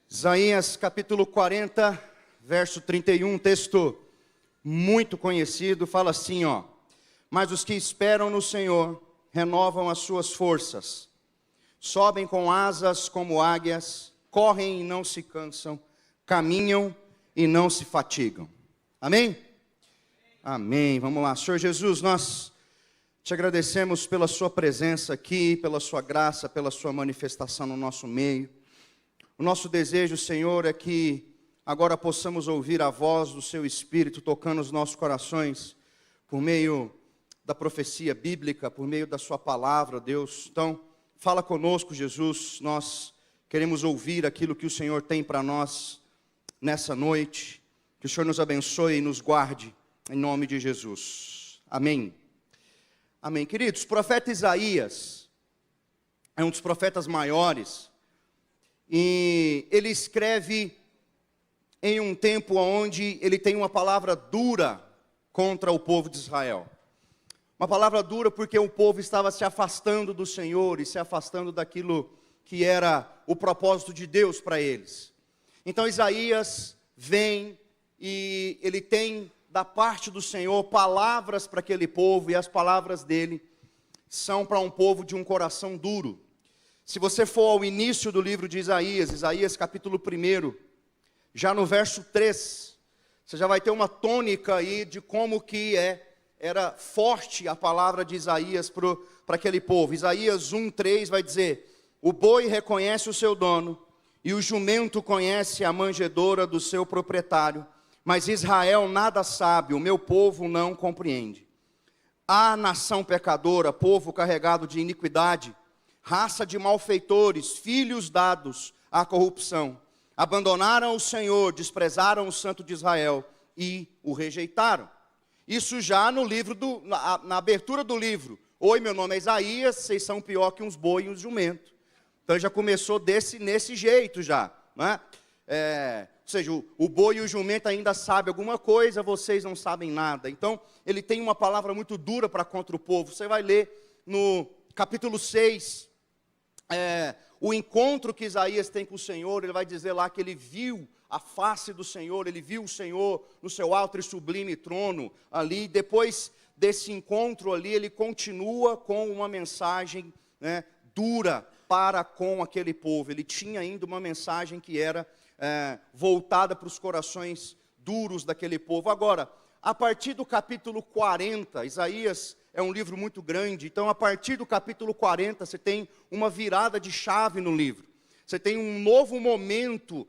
Isaías capítulo 40, verso 31, um texto muito conhecido, fala assim, ó: mas os que esperam no Senhor renovam as suas forças, sobem com asas como águias, correm e não se cansam, caminham e não se fatigam. Amém? Amém. Vamos lá. Senhor Jesus, nós te agradecemos pela sua presença aqui, pela sua graça, pela sua manifestação no nosso meio. O nosso desejo, Senhor, é que agora possamos ouvir a voz do seu Espírito tocando os nossos corações por meio da profecia bíblica, por meio da sua palavra, Deus. Então, fala conosco, Jesus. Nós queremos ouvir aquilo que o Senhor tem para nós nessa noite. Que o Senhor nos abençoe e nos guarde, em nome de Jesus. Amém. Amém. Queridos, o profeta Isaías é um dos profetas maiores. E ele escreve em um tempo onde ele tem uma palavra dura contra o povo de Israel. Uma palavra dura porque o povo estava se afastando do Senhor e se afastando daquilo que era o propósito de Deus para eles. Então Isaías vem e ele tem da parte do Senhor palavras para aquele povo, e as palavras dele são para um povo de um coração duro. Se você for ao início do livro de Isaías, Isaías capítulo 1, já no verso 3, você já vai ter uma tônica aí de como que era forte a palavra de Isaías para aquele povo. Isaías 1:3 vai dizer: o boi reconhece o seu dono, e o jumento conhece a manjedoura do seu proprietário, mas Israel nada sabe, o meu povo não compreende. A nação pecadora, povo carregado de iniquidade, raça de malfeitores, filhos dados à corrupção, abandonaram o Senhor, desprezaram o Santo de Israel e o rejeitaram. Isso já no livro, na abertura do livro. Oi, meu nome é Isaías, vocês são pior que uns boi e uns jumento. Então já começou nesse jeito já, não é? Ou seja, o boi e o jumento ainda sabem alguma coisa, vocês não sabem nada. Então ele tem uma palavra muito dura para contra o povo. Você vai ler no capítulo 6, o encontro que Isaías tem com o Senhor. Ele vai dizer lá que ele viu a face do Senhor, ele viu o Senhor no seu alto e sublime trono ali. Depois desse encontro ali, ele continua com uma mensagem, dura para com aquele povo. Ele tinha ainda uma mensagem que era voltada para os corações duros daquele povo. Agora, a partir do capítulo 40, Isaías é um livro muito grande, então a partir do capítulo 40 você tem uma virada de chave no livro. Você tem um novo momento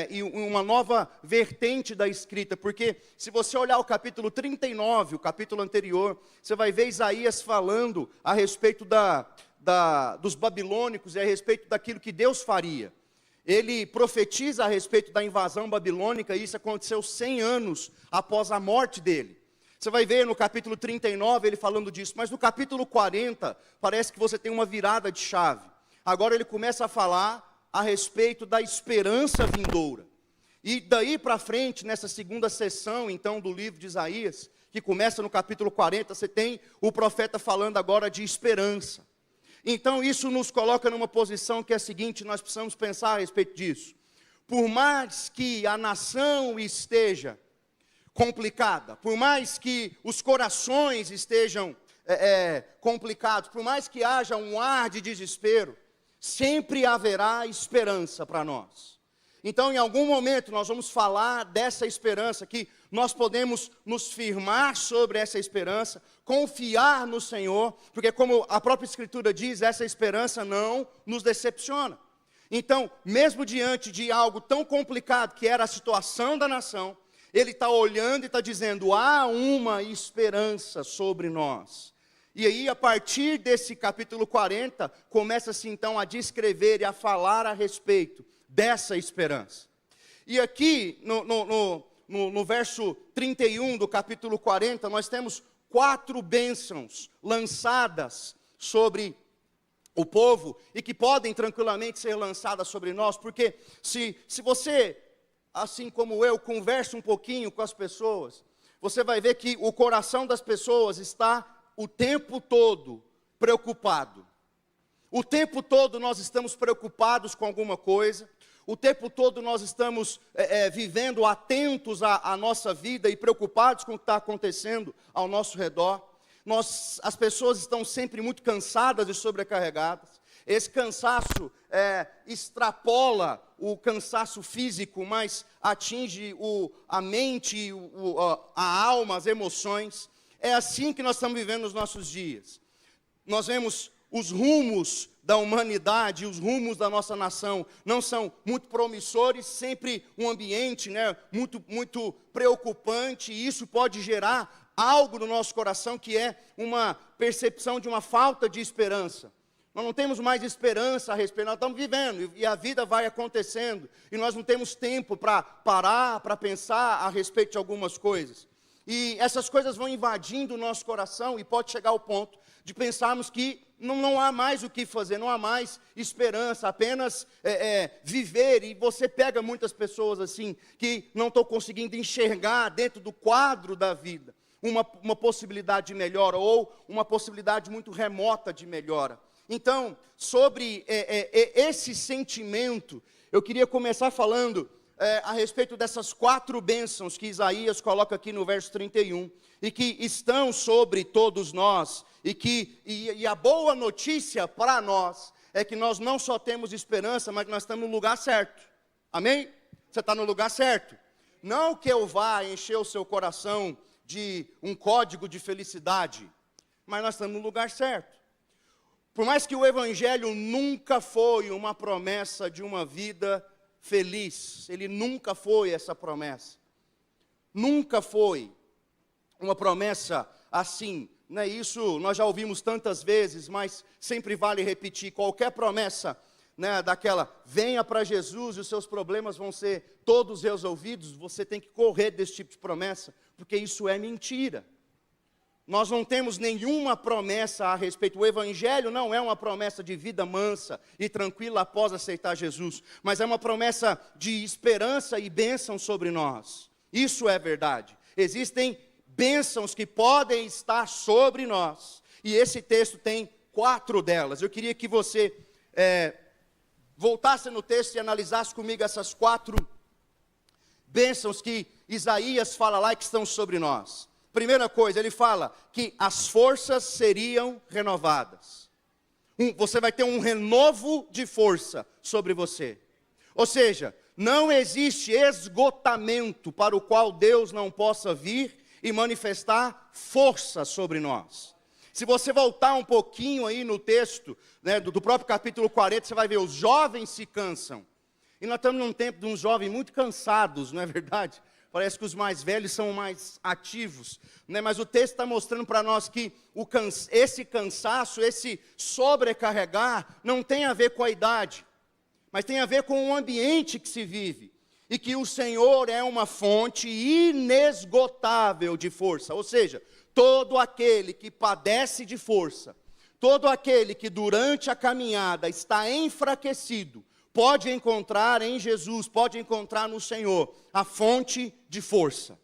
e uma nova vertente da escrita, porque se você olhar o capítulo 39, o capítulo anterior, você vai ver Isaías falando a respeito dos babilônicos e a respeito daquilo que Deus faria. Ele profetiza a respeito da invasão babilônica, e isso aconteceu 100 anos após a morte dele. Você vai ver no capítulo 39 ele falando disso, mas no capítulo 40 parece que você tem uma virada de chave. Agora ele começa a falar a respeito da esperança vindoura. E daí para frente, nessa segunda sessão então do livro de Isaías, que começa no capítulo 40, você tem o profeta falando agora de esperança. Então isso nos coloca numa posição que é a seguinte: nós precisamos pensar a respeito disso. Por mais que a nação esteja complicada, por mais que os corações estejam complicados, por mais que haja um ar de desespero, sempre haverá esperança para nós. Então, em algum momento, nós vamos falar dessa esperança, que nós podemos nos firmar sobre essa esperança, confiar no Senhor, porque como a própria Escritura diz, essa esperança não nos decepciona. Então, mesmo diante de algo tão complicado que era a situação da nação, ele está olhando e está dizendo: há uma esperança sobre nós. E aí, a partir desse capítulo 40, começa-se então a descrever e a falar a respeito dessa esperança. E aqui, no verso 31 do capítulo 40, nós temos 4 bênçãos lançadas sobre o povo, e que podem tranquilamente ser lançadas sobre nós, porque se você, assim como eu, conversa um pouquinho com as pessoas, você vai ver que o coração das pessoas está o tempo todo preocupado. O tempo todo nós estamos preocupados com alguma coisa. o tempo todo nós estamos vivendo atentos à nossa vida e preocupados com o que está acontecendo ao nosso redor. As pessoas estão sempre muito cansadas e sobrecarregadas. Esse cansaço extrapola o cansaço físico, mas atinge a mente, a alma, as emoções. É assim que nós estamos vivendo nos nossos dias. Nós vemos os rumos da humanidade, os rumos da nossa nação não são muito promissores, sempre um ambiente muito preocupante, e isso pode gerar algo no nosso coração que é uma percepção de uma falta de esperança. Nós não temos mais esperança a respeito, nós estamos vivendo e a vida vai acontecendo, e nós não temos tempo para parar, para pensar a respeito de algumas coisas. E essas coisas vão invadindo o nosso coração e pode chegar ao ponto de pensarmos que não há mais o que fazer, não há mais esperança, apenas viver. E você pega muitas pessoas assim, que não estão conseguindo enxergar dentro do quadro da vida uma possibilidade de melhora, ou uma possibilidade muito remota de melhora. Então, sobre esse sentimento, eu queria começar falando a respeito dessas 4 bênçãos que Isaías coloca aqui no verso 31, e que estão sobre todos nós, e a boa notícia para nós é que nós não só temos esperança, mas que nós estamos no lugar certo. Amém? Você está no lugar certo. Não que eu vá encher o seu coração de um código de felicidade, mas nós estamos no lugar certo. Por mais que o Evangelho nunca foi uma promessa de uma vida feliz, ele nunca foi essa promessa. Nunca foi uma promessa assim. Isso nós já ouvimos tantas vezes, mas sempre vale repetir. Qualquer promessa daquela, venha para Jesus e os seus problemas vão ser todos resolvidos, você tem que correr desse tipo de promessa, porque isso é mentira. Nós não temos nenhuma promessa a respeito. O Evangelho não é uma promessa de vida mansa e tranquila após aceitar Jesus, mas é uma promessa de esperança e bênção sobre nós. Isso é verdade. Existem bênçãos que podem estar sobre nós, e esse texto tem 4 delas. Eu queria que você voltasse no texto e analisasse comigo essas 4 bênçãos que Isaías fala lá e que estão sobre nós. Primeira coisa, ele fala que as forças seriam renovadas. Você vai ter um renovo de força sobre você. Ou seja, não existe esgotamento para o qual Deus não possa vir e manifestar força sobre nós. Se você voltar um pouquinho aí no texto do próprio capítulo 40, você vai ver, os jovens se cansam. E nós estamos num tempo de uns jovens muito cansados, não é verdade? Parece que os mais velhos são mais ativos, mas o texto está mostrando para nós que esse cansaço, esse sobrecarregar, não tem a ver com a idade, mas tem a ver com o ambiente que se vive, e que o Senhor é uma fonte inesgotável de força. Ou seja, todo aquele que padece de força, todo aquele que durante a caminhada está enfraquecido, pode encontrar em Jesus, pode encontrar no Senhor a fonte de força.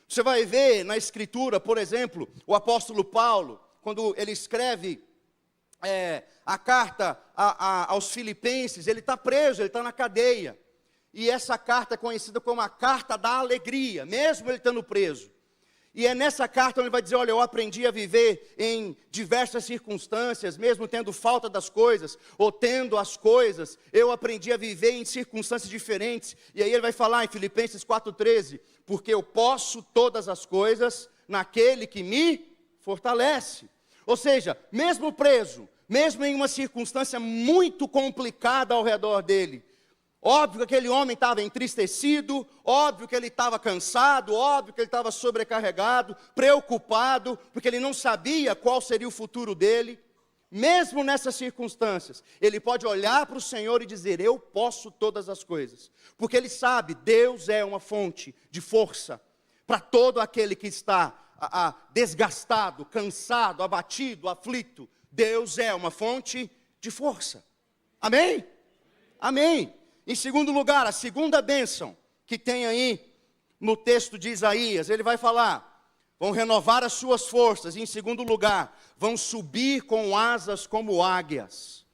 Você vai ver na Escritura, por exemplo, o apóstolo Paulo, quando ele escreve a carta aos Filipenses, ele está preso, ele está na cadeia. E essa carta é conhecida como a carta da alegria, mesmo ele estando preso. E é nessa carta onde ele vai dizer, olha, eu aprendi a viver em diversas circunstâncias, mesmo tendo falta das coisas, ou tendo as coisas, eu aprendi a viver em circunstâncias diferentes. E aí ele vai falar em Filipenses 4,13, porque eu posso todas as coisas naquele que me fortalece. Ou seja, mesmo preso, mesmo em uma circunstância muito complicada ao redor dele, óbvio que aquele homem estava entristecido, óbvio que ele estava cansado, óbvio que ele estava sobrecarregado, preocupado, porque ele não sabia qual seria o futuro dele. Mesmo nessas circunstâncias, ele pode olhar para o Senhor e dizer, eu posso todas as coisas. Porque ele sabe, Deus é uma fonte de força para todo aquele que está desgastado, cansado, abatido, aflito. Deus é uma fonte de força. Amém? Amém. Em segundo lugar, a segunda bênção que tem aí no texto de Isaías, ele vai falar, vão renovar as suas forças. E em segundo lugar, vão subir com asas como águias.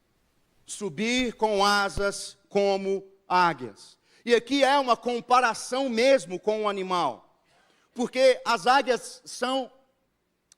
Subir com asas como águias. E aqui é uma comparação mesmo com o animal. Porque as águias são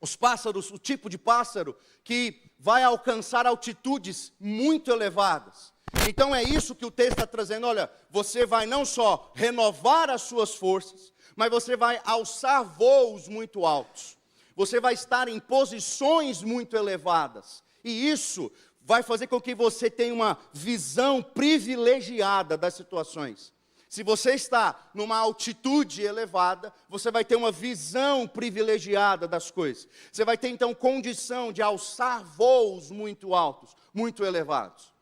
os pássaros, o tipo de pássaro que vai alcançar altitudes muito elevadas. Então é isso que o texto está trazendo. Olha, você vai não só renovar as suas forças, mas você vai alçar voos muito altos. Você vai estar em posições muito elevadas. E isso vai fazer com que você tenha uma visão privilegiada das situações. Se você está numa altitude elevada, você vai ter uma visão privilegiada das coisas. Você vai ter então condição de alçar voos muito altos, muito elevados.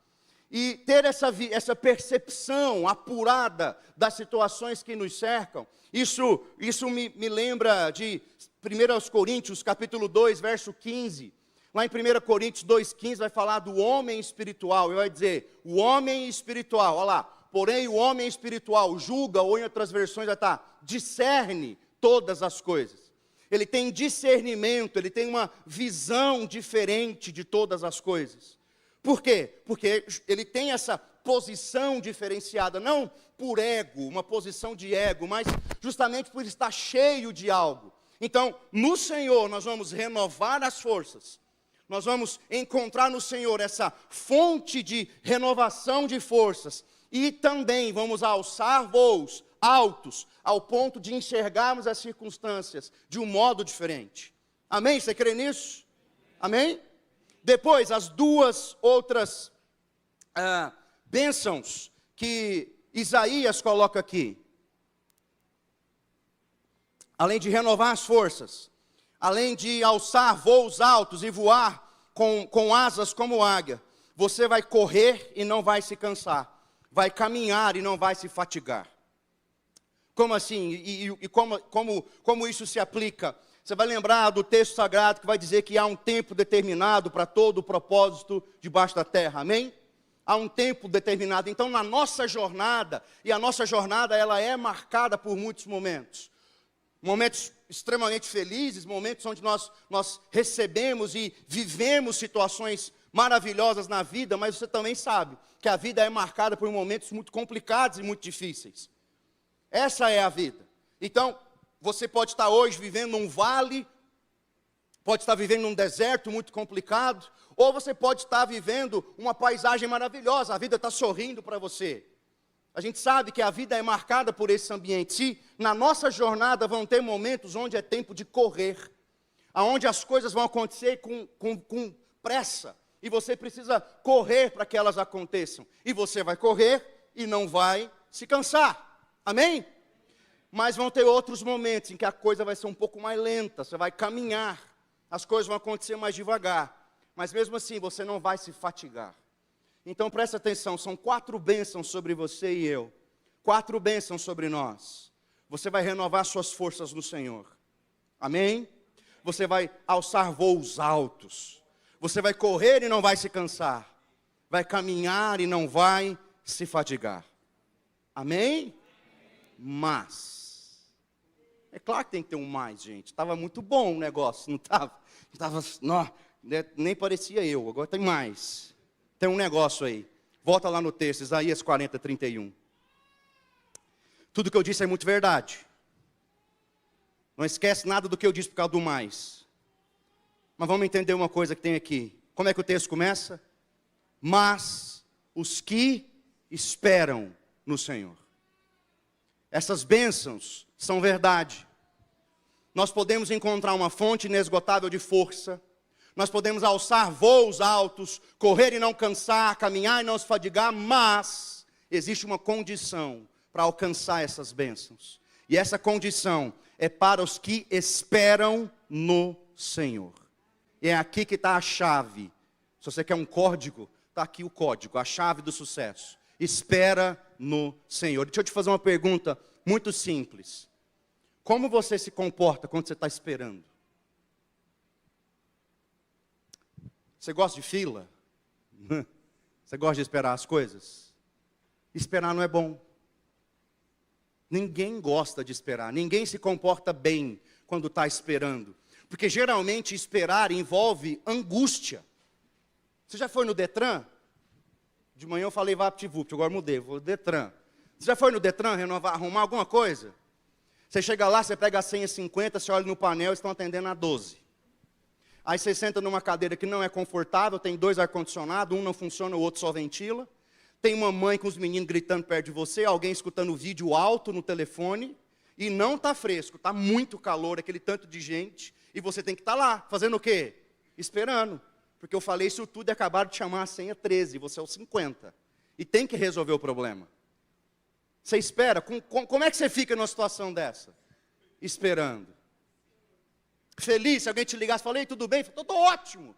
E ter essa percepção apurada das situações que nos cercam, isso me lembra de 1 Coríntios, capítulo 2, verso 15. Lá em 1 Coríntios 2,15 vai falar do homem espiritual. E vai dizer, o homem espiritual, olha lá. Porém, o homem espiritual julga, ou em outras versões vai estar, discerne todas as coisas. Ele tem discernimento, ele tem uma visão diferente de todas as coisas. Por quê? Porque ele tem essa posição diferenciada, não por ego, uma posição de ego, mas justamente por estar cheio de algo. Então, no Senhor nós vamos renovar as forças. Nós vamos encontrar no Senhor essa fonte de renovação de forças. E também vamos alçar voos altos, ao ponto de enxergarmos as circunstâncias de um modo diferente. Amém? Você crê nisso? Amém? Depois, as duas outras bênçãos que Isaías coloca aqui. Além de renovar as forças, além de alçar voos altos e voar com asas como águia, você vai correr e não vai se cansar. Vai caminhar e não vai se fatigar. Como assim? E como isso se aplica? Você vai lembrar do texto sagrado que vai dizer que há um tempo determinado para todo o propósito debaixo da terra. Amém? Há um tempo determinado. Então, na nossa jornada, e a nossa jornada ela é marcada por muitos momentos. Momentos extremamente felizes, momentos onde nós recebemos e vivemos situações maravilhosas na vida, mas você também sabe que a vida é marcada por momentos muito complicados e muito difíceis. Essa é a vida. Então, você pode estar hoje vivendo num vale, pode estar vivendo num deserto muito complicado, ou você pode estar vivendo uma paisagem maravilhosa, a vida está sorrindo para você. A gente sabe que a vida é marcada por esse ambiente. Se na nossa jornada vão ter momentos onde é tempo de correr, onde as coisas vão acontecer com pressa, e você precisa correr para que elas aconteçam. E você vai correr e não vai se cansar. Amém? Mas vão ter outros momentos em que a coisa vai ser um pouco mais lenta. Você vai caminhar. As coisas vão acontecer mais devagar. Mas mesmo assim você não vai se fatigar. Então presta atenção. São 4 bênçãos sobre você e eu. 4 bênçãos sobre nós. Você vai renovar suas forças no Senhor. Amém? Você vai alçar voos altos. Você vai correr e não vai se cansar. Vai caminhar e não vai se fatigar. Amém? Mas. É claro que tem que ter um mais, gente. Estava muito bom o negócio, não estava? Nem parecia eu, agora tem mais. Tem um negócio aí. Volta lá no texto, Isaías 40, 31. Tudo que eu disse é muito verdade. Não esquece nada do que eu disse por causa do mais. Mas vamos entender uma coisa que tem aqui. Como é que o texto começa? Mas os que esperam no Senhor. Essas bênçãos são verdade. Nós podemos encontrar uma fonte inesgotável de força. Nós podemos alçar voos altos, correr e não cansar, caminhar e não se fadigar. Mas existe uma condição para alcançar essas bênçãos. E essa condição é para os que esperam no Senhor. E é aqui que está a chave. Se você quer um código, está aqui o código, a chave do sucesso. Espera no Senhor. Deixa eu te fazer uma pergunta muito simples. Como você se comporta quando você está esperando? Você gosta de fila? Você gosta de esperar as coisas? Esperar não é bom. Ninguém gosta de esperar. Ninguém se comporta bem quando está esperando. Porque geralmente esperar envolve angústia. Você já foi no Detran? De manhã eu falei VaptVupt, agora mudei, vou no Detran. Você já foi no Detran renovar, arrumar alguma coisa? Você chega lá, você pega a senha 50, você olha no painel, estão atendendo a 12. Aí você senta numa cadeira que não é confortável, tem 2 ar-condicionados, um não funciona, o outro só ventila. Tem uma mãe com os meninos gritando perto de você, alguém escutando vídeo alto no telefone, e não está fresco, está muito calor, aquele tanto de gente, e você tem que estar lá, fazendo o quê? Esperando. Porque eu falei isso tudo e acabaram de chamar a senha 13, você é o 50. E tem que resolver o problema. Você espera, como é que você fica numa situação dessa? Esperando. Feliz, se alguém te ligasse e falar, ei, tudo bem? Estou ótimo.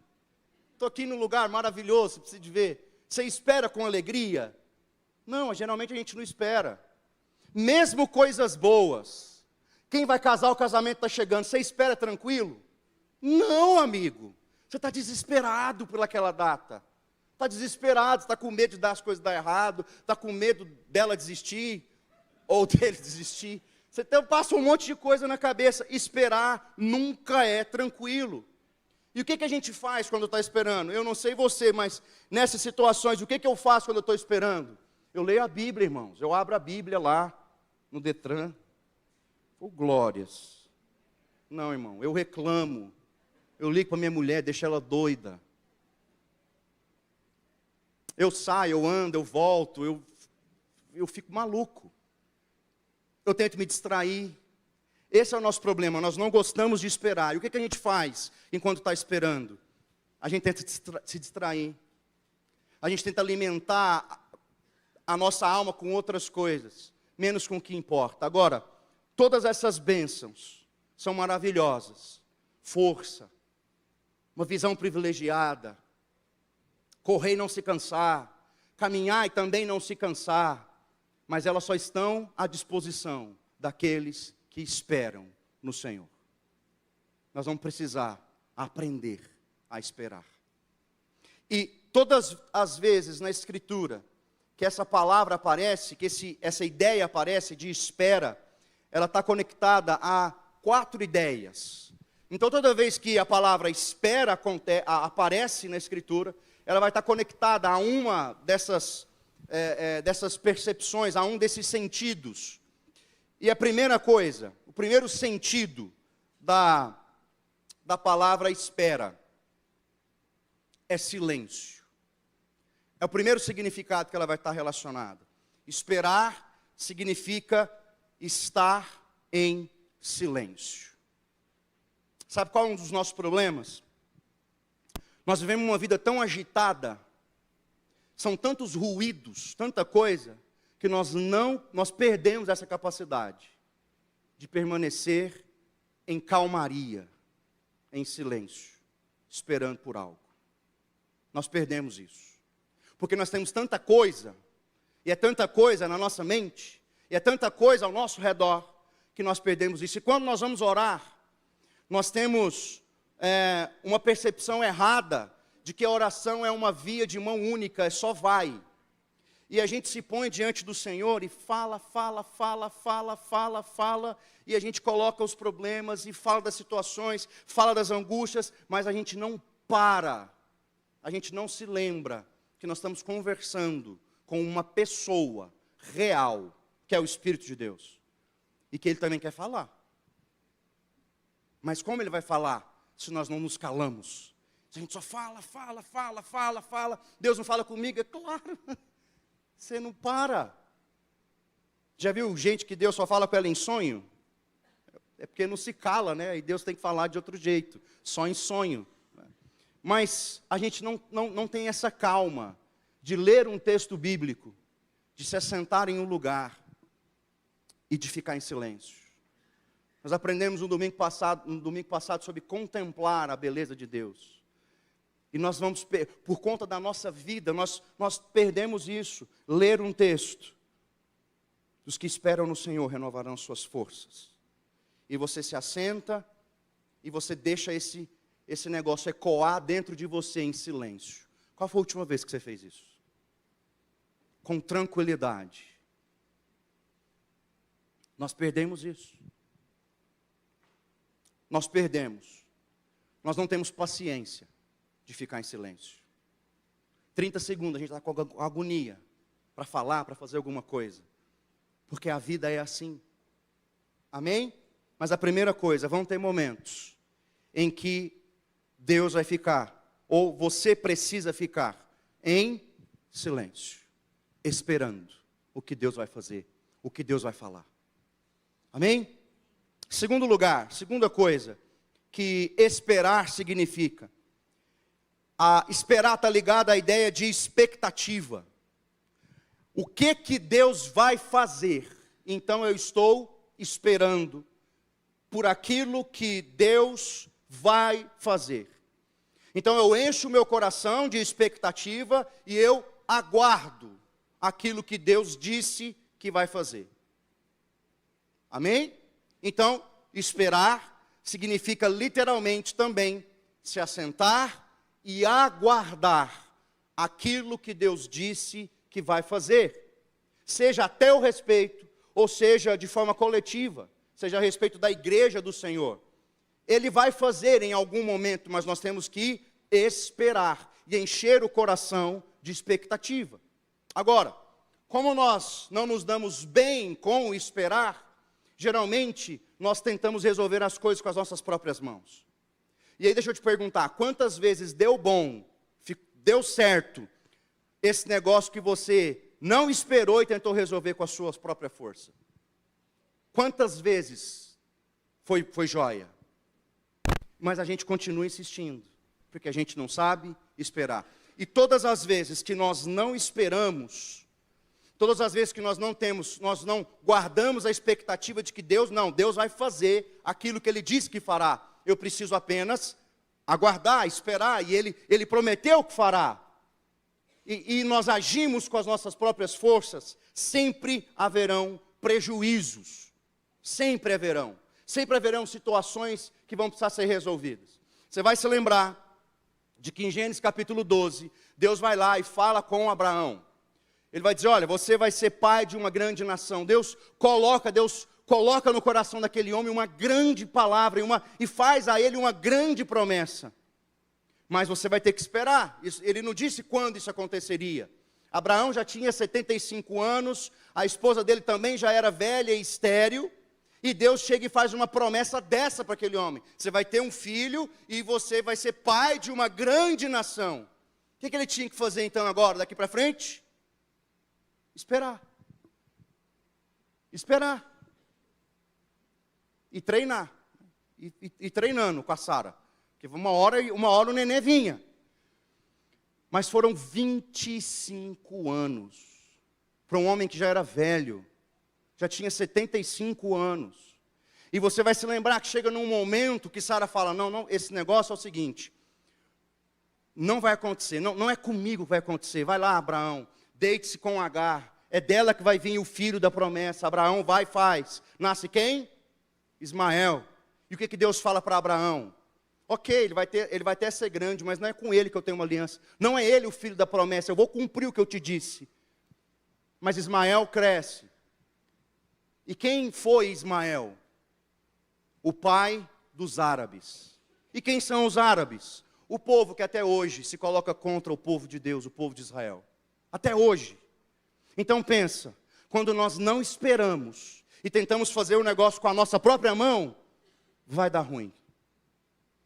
Estou aqui num lugar maravilhoso, você precisa de ver. Você espera com alegria? Não, geralmente a gente não espera. Mesmo coisas boas. Quem vai casar, o casamento está chegando. Você espera tranquilo? Não, amigo. Você está desesperado por aquela data. Está desesperado, está com medo de dar as coisas dar errado, está com medo dela desistir, ou dele desistir. Você passa um monte de coisa na cabeça. Esperar nunca é tranquilo. E o que a gente faz quando está esperando? Eu não sei você, mas nessas situações, o que eu faço quando eu estou esperando? Eu leio a Bíblia, irmãos. Eu abro a Bíblia lá, no Detran. Oh, glórias. Não, irmão, eu reclamo. Eu ligo para minha mulher, deixo ela doida. Eu saio, eu ando, eu volto, eu fico maluco. Eu tento me distrair. Esse é o nosso problema, nós não gostamos de esperar. E o que a gente faz enquanto está esperando? A gente tenta se distrair. A gente tenta alimentar a nossa alma com outras coisas, menos com o que importa. Agora, todas essas bênçãos são maravilhosas. Força, uma visão privilegiada, correr e não se cansar, caminhar e também não se cansar, mas elas só estão à disposição daqueles que esperam no Senhor. Nós vamos precisar aprender a esperar. E todas as vezes na Escritura que essa palavra aparece, que essa ideia aparece de espera, ela está conectada a 4 ideias. Então toda vez que a palavra espera aparece na Escritura, ela vai estar conectada a uma dessas percepções, a um desses sentidos. E a primeira coisa, o primeiro sentido da palavra espera é silêncio. É o primeiro significado que ela vai estar relacionada. Esperar significa estar em silêncio. Sabe qual é um dos nossos problemas? Nós vivemos uma vida tão agitada, são tantos ruídos, tanta coisa, que nós perdemos essa capacidade de permanecer em calmaria, em silêncio, esperando por algo. Nós perdemos isso. Porque nós temos tanta coisa, e é tanta coisa na nossa mente, e é tanta coisa ao nosso redor, que nós perdemos isso. E quando nós vamos orar, nós temos uma percepção errada de que a oração é uma via de mão única, é só vai. E a gente se põe diante do Senhor e fala, e a gente coloca os problemas e fala das situações, fala das angústias, mas a gente não para, a gente não se lembra que nós estamos conversando com uma pessoa real, que é o Espírito de Deus, e que Ele também quer falar. Mas como Ele vai falar se nós não nos calamos? Se a gente só fala, Deus não fala comigo? É claro, você não para. Já viu gente que Deus só fala com ela em sonho? É porque não se cala, né? E Deus tem que falar de outro jeito, só em sonho. Mas a gente não tem essa calma de ler um texto bíblico, de se assentar em um lugar e de ficar em silêncio. Nós aprendemos no domingo passado sobre contemplar a beleza de Deus. E nós vamos, por conta da nossa vida, nós perdemos isso. Ler um texto. Os que esperam no Senhor renovarão suas forças. E você se assenta e você deixa esse negócio ecoar dentro de você em silêncio. Qual foi a última vez que você fez isso? Com tranquilidade. Nós perdemos isso. Nós perdemos. Nós não temos paciência de ficar em silêncio. 30 segundos, a gente está com agonia para falar, para fazer alguma coisa. Porque a vida é assim. Amém? Mas a primeira coisa, vão ter momentos em que Deus vai ficar, ou você precisa ficar, em silêncio, esperando o que Deus vai fazer, o que Deus vai falar. Amém? Segundo lugar, segunda coisa que esperar significa. Esperar está ligado à ideia de expectativa. O que Deus vai fazer? Então eu estou esperando por aquilo que Deus vai fazer. Então eu encho o meu coração de expectativa e eu aguardo aquilo que Deus disse que vai fazer. Amém? Então, esperar significa literalmente também se assentar e aguardar aquilo que Deus disse que vai fazer. Seja a teu respeito, ou seja de forma coletiva, seja a respeito da igreja do Senhor. Ele vai fazer em algum momento, mas nós temos que esperar e encher o coração de expectativa. Agora, como nós não nos damos bem com o esperar, geralmente nós tentamos resolver as coisas com as nossas próprias mãos. E aí deixa eu te perguntar, quantas vezes deu bom, deu certo, esse negócio que você não esperou e tentou resolver com as suas próprias forças? Quantas vezes foi joia? Mas a gente continua insistindo, porque a gente não sabe esperar. E todas as vezes que nós não esperamos, todas as vezes que nós não guardamos a expectativa de que Deus vai fazer aquilo que Ele disse que fará. Eu preciso apenas aguardar, esperar, e Ele prometeu que fará. E nós agimos com as nossas próprias forças, sempre haverão prejuízos. Sempre haverão. Sempre haverão situações que vão precisar ser resolvidas. Você vai se lembrar de que em Gênesis capítulo 12, Deus vai lá e fala com Abraão. Ele vai dizer, olha, você vai ser pai de uma grande nação. Deus coloca no coração daquele homem uma grande palavra e faz a ele uma grande promessa. Mas você vai ter que esperar. Ele não disse quando isso aconteceria. Abraão já tinha 75 anos, a esposa dele também já era velha e estéril, e Deus chega e faz uma promessa dessa para aquele homem. Você vai ter um filho e você vai ser pai de uma grande nação. O que ele tinha que fazer então agora, daqui para frente? Esperar. Esperar. E treinar. E treinando com a Sara. Porque uma hora o neném vinha. Mas foram 25 anos. Para um homem que já era velho. Já tinha 75 anos. E você vai se lembrar que chega num momento que Sara fala, não, esse negócio é o seguinte. Não vai acontecer, não é comigo que vai acontecer. Vai lá, Abraão, deite-se com Agar. É dela que vai vir o filho da promessa. Abraão vai e faz. Nasce quem? Ismael. E o que Deus fala para Abraão? Ok, ele vai até ser grande, mas não é com ele que eu tenho uma aliança. Não é ele o filho da promessa, eu vou cumprir o que eu te disse. Mas Ismael cresce. E quem foi Ismael? O pai dos árabes. E quem são os árabes? O povo que até hoje se coloca contra o povo de Deus, o povo de Israel. Até hoje. Então pensa, quando nós não esperamos e tentamos fazer o negócio com a nossa própria mão, vai dar ruim.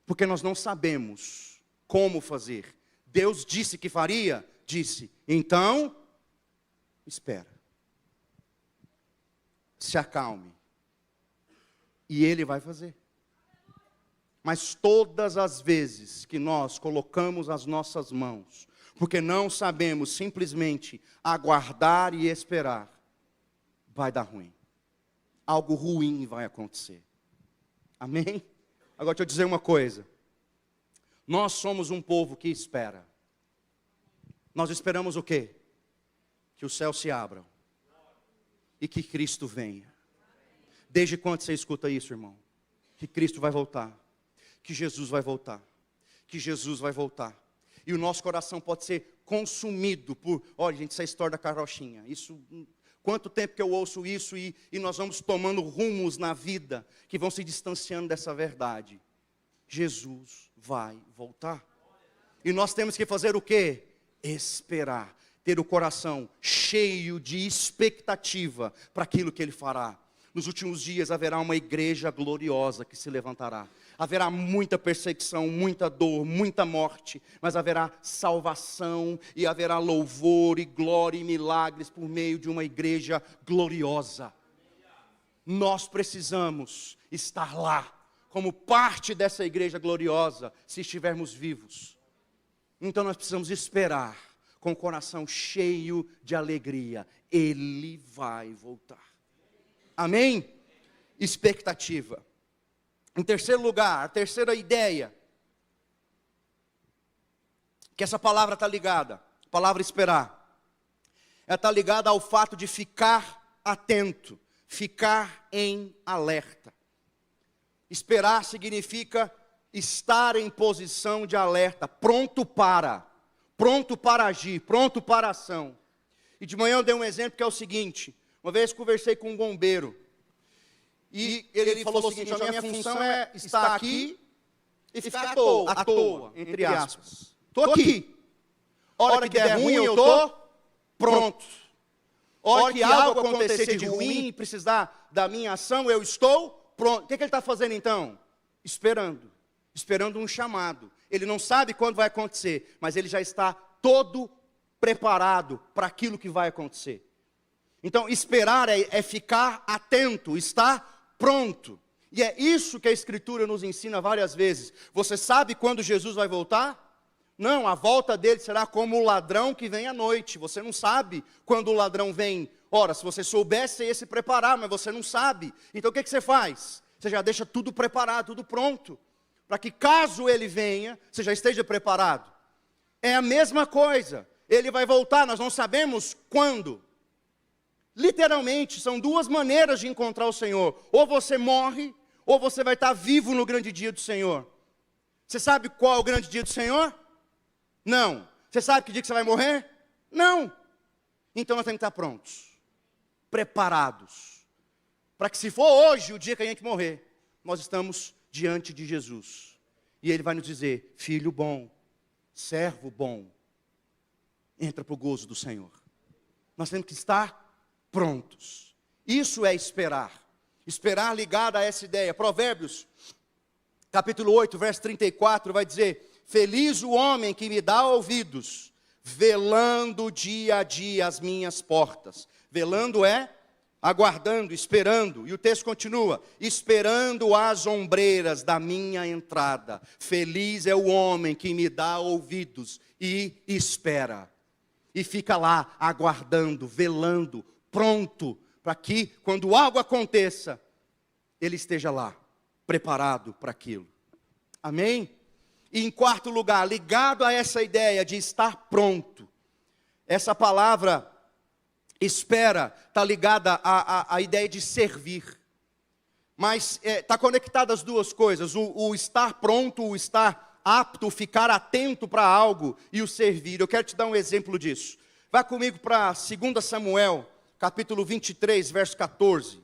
Porque nós não sabemos como fazer. Deus disse que faria? Disse. Então, espera. Se acalme. E Ele vai fazer. Mas todas as vezes que nós colocamos as nossas mãos, porque não sabemos simplesmente aguardar e esperar, vai dar ruim. Algo ruim vai acontecer. Amém? Agora deixa eu dizer uma coisa. Nós somos um povo que espera. Nós esperamos o quê? Que os céus se abram. E que Cristo venha. Desde quando você escuta isso, irmão? Que Cristo vai voltar. Que Jesus vai voltar. Que Jesus vai voltar. E o nosso coração pode ser consumido por... Olha, gente, essa história da carochinha. Isso... Quanto tempo que eu ouço isso e nós vamos tomando rumos na vida que vão se distanciando dessa verdade. Jesus vai voltar. E nós temos que fazer o quê? Esperar. ter o coração cheio de expectativa para aquilo que Ele fará. Nos últimos dias haverá uma igreja gloriosa que se levantará. Haverá muita perseguição, muita dor, muita morte, mas haverá salvação e haverá louvor e glória e milagres por meio de uma igreja gloriosa. Nós precisamos estar lá, como parte dessa igreja gloriosa, se estivermos vivos. Então nós precisamos esperar, com o coração cheio de alegria. Ele vai voltar. Amém? Expectativa. Em terceiro lugar, a terceira ideia, que essa palavra está ligada, a palavra esperar, ela está ligada ao fato de ficar atento, ficar em alerta. Esperar significa estar em posição de alerta, pronto para agir, pronto para a ação. E de manhã eu dei um exemplo que é o seguinte: uma vez conversei com um bombeiro, e ele falou o seguinte: a minha função é estar aqui e ficar à toa, entre aspas. Estou aqui. Hora que der ruim, eu estou pronto. Hora que algo acontecer de ruim e precisar da minha ação, eu estou pronto. O que ele está fazendo então? Esperando um chamado. Ele não sabe quando vai acontecer, mas ele já está todo preparado para aquilo que vai acontecer. Então, esperar é ficar atento, estar pronto. E é isso que a Escritura nos ensina várias vezes. Você sabe quando Jesus vai voltar? Não, a volta dele será como o ladrão que vem à noite. Você não sabe quando o ladrão vem. Ora, se você soubesse, você ia se preparar, mas você não sabe. Então o que você faz? Você já deixa tudo preparado, tudo pronto, para que caso ele venha, você já esteja preparado. É a mesma coisa. Ele vai voltar, nós não sabemos quando. Literalmente, são duas maneiras de encontrar o Senhor. Ou você morre, ou você vai estar vivo no grande dia do Senhor. Você sabe qual é o grande dia do Senhor? Não. Você sabe que dia que você vai morrer? Não. Então nós temos que estar prontos, preparados, para que se for hoje o dia que a gente morrer, nós estamos diante de Jesus. E Ele vai nos dizer: filho bom, servo bom, entra para o gozo do Senhor. Nós temos que estar prontos. Isso é esperar. Esperar ligado a essa ideia. Provérbios, capítulo 8, verso 34, vai dizer: feliz o homem que me dá ouvidos, velando dia a dia as minhas portas. Velando é aguardando, esperando. E o texto continua: esperando as ombreiras da minha entrada. Feliz é o homem que me dá ouvidos e espera. E fica lá aguardando, velando, pronto, para que quando algo aconteça, ele esteja lá, preparado para aquilo. Amém? E em quarto lugar, ligado a essa ideia de estar pronto, essa palavra espera está ligada à ideia de servir. Mas está conectada as duas coisas, o estar pronto, o estar apto, ficar atento para algo e o servir. Eu quero te dar um exemplo disso. Vá comigo para 2 Samuel, capítulo 23, verso 14.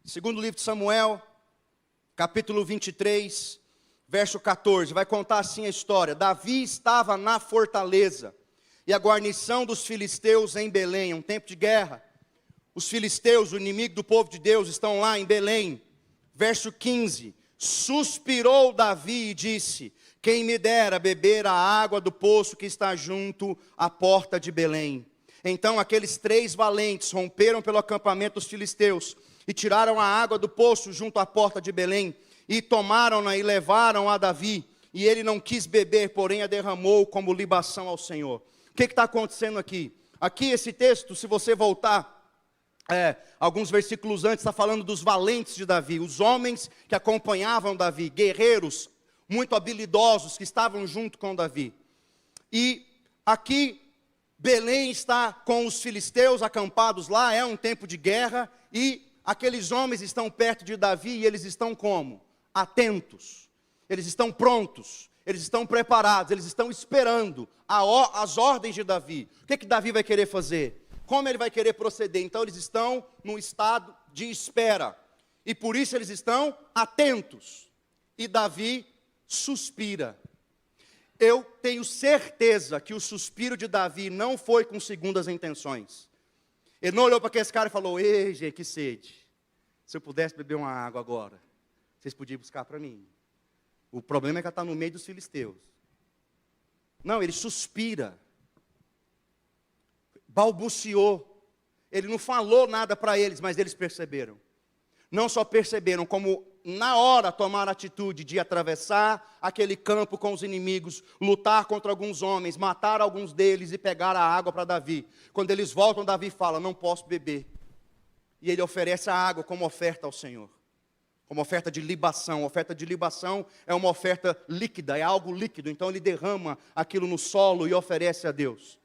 Segundo livro de Samuel, capítulo 23, verso 14. Vai contar assim a história. Davi estava na fortaleza, e a guarnição dos filisteus em Belém. É um tempo de guerra. Os filisteus, o inimigo do povo de Deus, estão lá em Belém. Verso 15. Suspirou Davi e disse: quem me dera beber a água do poço que está junto à porta de Belém. Então aqueles 3 valentes romperam pelo acampamento dos filisteus e tiraram a água do poço junto à porta de Belém, e tomaram-na e levaram a Davi, e ele não quis beber, porém a derramou como libação ao Senhor. O que está acontecendo aqui? Aqui esse texto, se você voltar alguns versículos antes, está falando dos valentes de Davi, os homens que acompanhavam Davi, guerreiros muito habilidosos que estavam junto com Davi. E aqui Belém está com os filisteus acampados lá, é um tempo de guerra, e aqueles homens estão perto de Davi e eles estão como? Atentos, eles estão prontos, eles estão preparados, eles estão esperando as ordens de Davi. O que Davi vai querer fazer? Como ele vai querer proceder? Então eles estão num estado de espera, e por isso eles estão atentos. E Davi suspira. Eu tenho certeza que o suspiro de Davi não foi com segundas intenções. Ele não olhou para aquele cara e falou: ei, gente, que sede. Se eu pudesse beber uma água agora, vocês podiam buscar para mim. O problema é que ela está no meio dos filisteus. Não, ele suspira. Balbuciou. Ele não falou nada para eles, mas eles perceberam. Não só perceberam, como na hora tomaram a atitude de atravessar aquele campo com os inimigos, lutar contra alguns homens, matar alguns deles e pegar a água para Davi. Quando eles voltam, Davi fala: não posso beber. E ele oferece a água como oferta ao Senhor. Como oferta de libação. Oferta de libação é uma oferta líquida, é algo líquido. Então ele derrama aquilo no solo e oferece a Deus.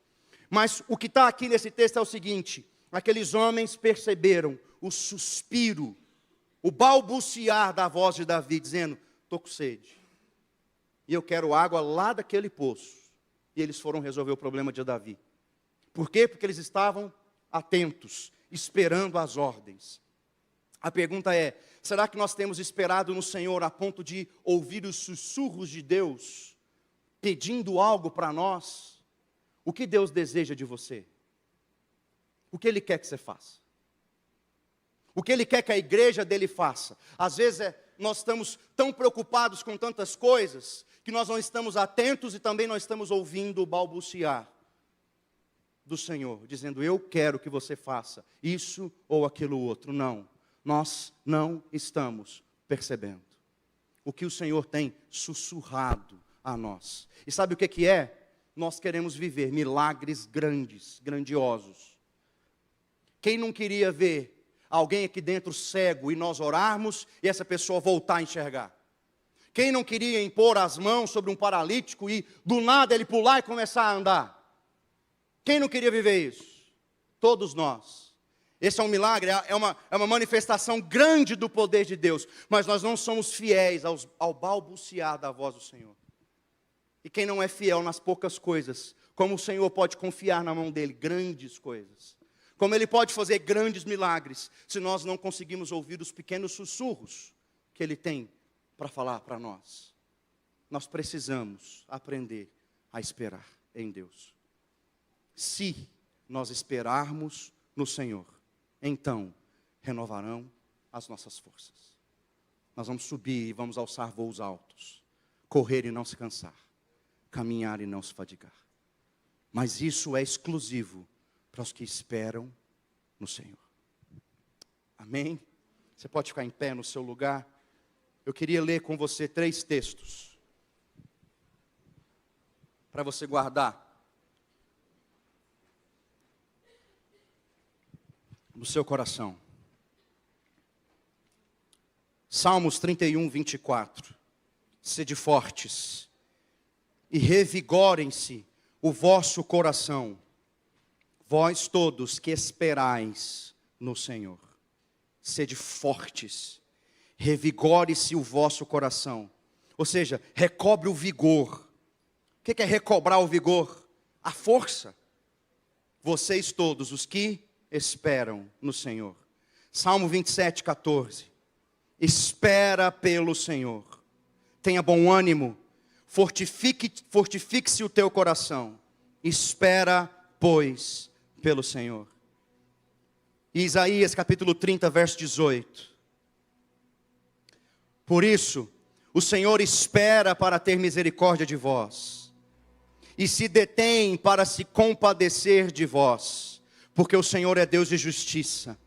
Mas o que está aqui nesse texto é o seguinte: aqueles homens perceberam o suspiro, o balbuciar da voz de Davi, dizendo: estou com sede, e eu quero água lá daquele poço. E eles foram resolver o problema de Davi. Por quê? Porque eles estavam atentos, esperando as ordens. A pergunta é: será que nós temos esperado no Senhor a ponto de ouvir os sussurros de Deus, pedindo algo para nós? O que Deus deseja de você? O que Ele quer que você faça? O que Ele quer que a igreja dele faça? Às vezes nós estamos tão preocupados com tantas coisas, que nós não estamos atentos e também não estamos ouvindo o balbuciar do Senhor, dizendo: eu quero que você faça isso ou aquilo outro. Não, nós não estamos percebendo o que o Senhor tem sussurrado a nós. E sabe o que é? Nós queremos viver milagres grandes, grandiosos. Quem não queria ver alguém aqui dentro cego e nós orarmos e essa pessoa voltar a enxergar? Quem não queria impor as mãos sobre um paralítico e do nada ele pular e começar a andar? Quem não queria viver isso? Todos nós. Esse é um milagre, é uma manifestação grande do poder de Deus. Mas nós não somos fiéis ao balbuciar da voz do Senhor. E quem não é fiel nas poucas coisas, como o Senhor pode confiar na mão dele grandes coisas? Como Ele pode fazer grandes milagres, se nós não conseguimos ouvir os pequenos sussurros que Ele tem para falar para nós? Nós precisamos aprender a esperar em Deus. Se nós esperarmos no Senhor, então renovarão as nossas forças. Nós vamos subir e vamos alçar voos altos, correr e não se cansar, caminhar e não se fadigar. Mas isso é exclusivo para os que esperam no Senhor. Amém? Você pode ficar em pé no seu lugar. Eu queria ler com você 3 textos, para você guardar no seu coração. Salmos 31, 24. Sede fortes e revigorem-se o vosso coração, vós todos que esperais no Senhor. Sede fortes, revigore-se o vosso coração. Ou seja, recobre o vigor. O que é recobrar o vigor? A força. Vocês todos, os que esperam no Senhor. Salmo 27, 14. Espera pelo Senhor. Tenha bom ânimo. Fortifique-se o teu coração. Espera, pois, pelo Senhor. Isaías capítulo 30, verso 18. Por isso, o Senhor espera para ter misericórdia de vós, e se detém para se compadecer de vós, porque o Senhor é Deus de justiça.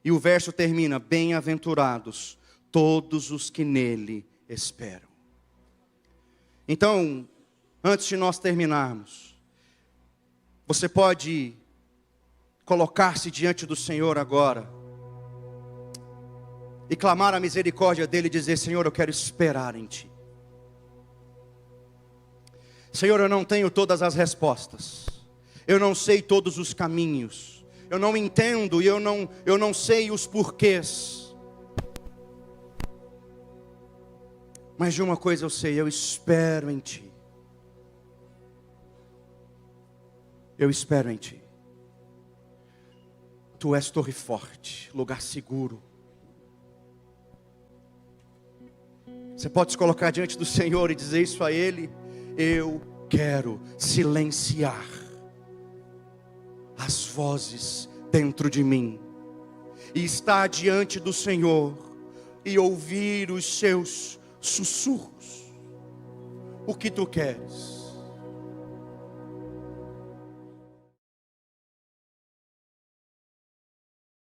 E o verso termina: bem-aventurados todos os que nele esperam. Então, antes de nós terminarmos, você pode colocar-se diante do Senhor agora e clamar a misericórdia dele e dizer: Senhor, eu quero esperar em Ti. Senhor, eu não tenho todas as respostas, eu não sei todos os caminhos, eu não entendo e eu não sei os porquês. Mas de uma coisa eu sei: eu espero em Ti. Eu espero em Ti. Tu és torre forte, lugar seguro. Você pode se colocar diante do Senhor e dizer isso a Ele. eu quero silenciar as vozes dentro de mim e estar diante do Senhor e ouvir os seus sussurros. O que tu queres?